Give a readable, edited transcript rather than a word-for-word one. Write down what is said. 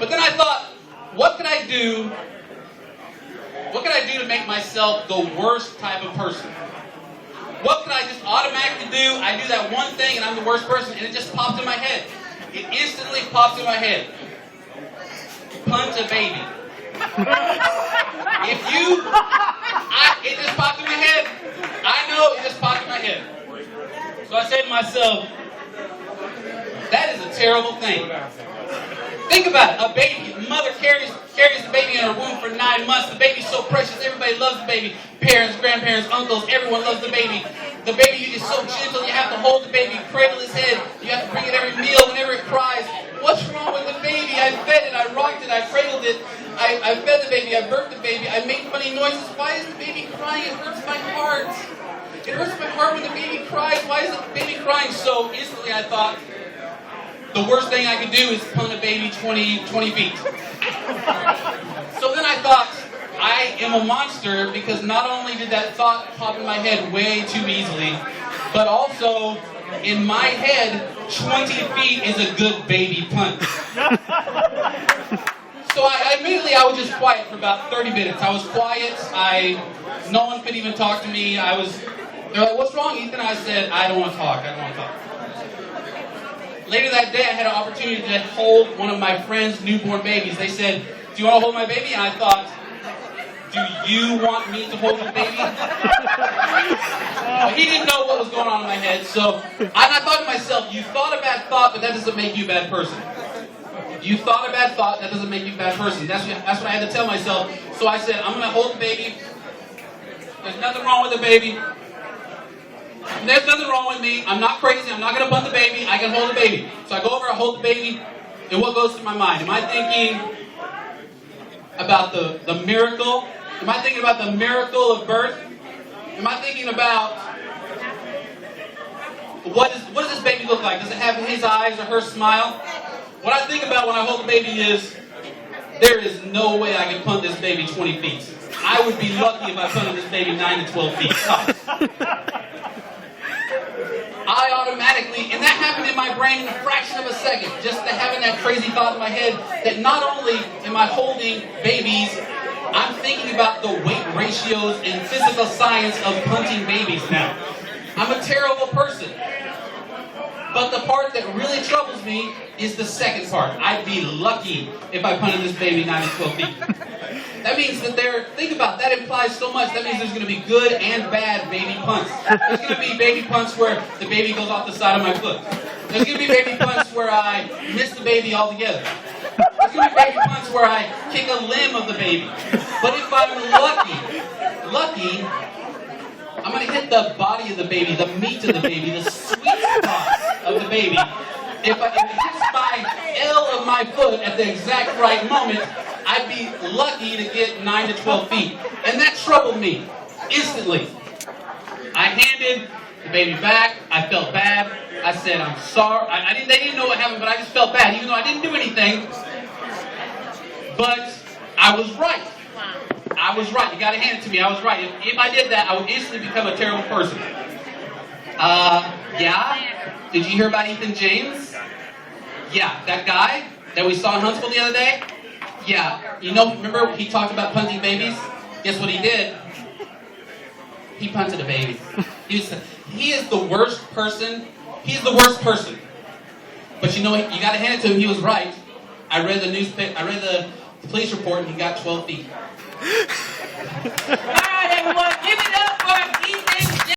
But then I thought, what could I do? What could I do to make myself the worst type of person? What could I just automatically do? I do that one thing and I'm the worst person, and it just popped in my head. It instantly popped in my head. Punt a baby. It just popped in my head. I know, it just popped in my head. So I said to myself, that is a terrible thing. Think about it. A baby, a mother carries the baby in her womb for 9 months. The baby's so precious. Everybody loves the baby. Parents, grandparents, uncles, everyone loves the baby. The baby is so gentle. You have to hold the baby, cradle his head. You have to bring it every meal whenever it cries. What's wrong with the baby? I fed it. I rocked it. I cradled it. I fed the baby. I burped the baby. I made funny noises. Why is the baby crying? It hurts my heart. It hurts my heart when the baby cries. Why is the baby crying? So instantly I thought, the worst thing I could do is punt a baby 20 feet. So then I thought, I am a monster, because not only did that thought pop in my head way too easily, but also in my head, 20 feet is a good baby punt. So I immediately was just quiet for about 30 minutes. I was quiet. No one could even talk to me. They're like, what's wrong, Ethan? I said, I don't want to talk. Later that day, I had an opportunity to hold one of my friend's newborn babies. They said, do you want to hold my baby? And I thought, do you want me to hold the baby? He didn't know what was going on in my head. So I thought to myself, you thought a bad thought, but that doesn't make you a bad person. You thought a bad thought, that doesn't make you a bad person. That's what I had to tell myself. So I said, I'm going to hold the baby. There's nothing wrong with the baby. There's nothing wrong with me. I'm not crazy. I'm not going to punt the baby. I can hold the baby. So I go over, I hold the baby, and what goes through my mind? Am I thinking about the miracle? Am I thinking about the miracle of birth? Am I thinking about what does this baby look like? Does it have his eyes or her smile? What I think about when I hold the baby is, there is no way I can punt this baby 20 feet. I would be lucky if I punted this baby 9 to 12 feet tops. I automatically, and that happened in my brain in a fraction of a second, just having that crazy thought in my head that not only am I holding babies, I'm thinking about the weight ratios and physical science of punting babies now. I'm a terrible person. But the part that really troubles me is the second part. I'd be lucky if I punted this baby 9 to 12 feet. That means that think about that, implies so much. That means there's going to be good and bad baby punts. There's going to be baby punts where the baby goes off the side of my foot. There's going to be baby punts where I miss the baby altogether. There's going to be baby punts where I kick a limb of the baby. But if I'm lucky, I'm going to hit the body of the baby, the meat of the baby, the sweet spot of the baby. If it hits my L of my foot at the exact right moment, I'd be lucky to get 9 to 12 feet. And that troubled me instantly. I handed the baby back. I felt bad. I said, I'm sorry. They didn't know what happened, but I just felt bad, even though I didn't do anything. But I was right. I was right. You got to hand it to me. I was right. If I did that, I would instantly become a terrible person. Yeah? Did you hear about Ethan Jaynes? Yeah, that guy that we saw in Huntsville the other day? Yeah. Remember he talked about punting babies? Guess what he did? He punted a baby. He is the worst person. He's the worst person. But you got to hand it to him. He was right. I read the police report, and he got 12 feet. All right, everyone, give it up.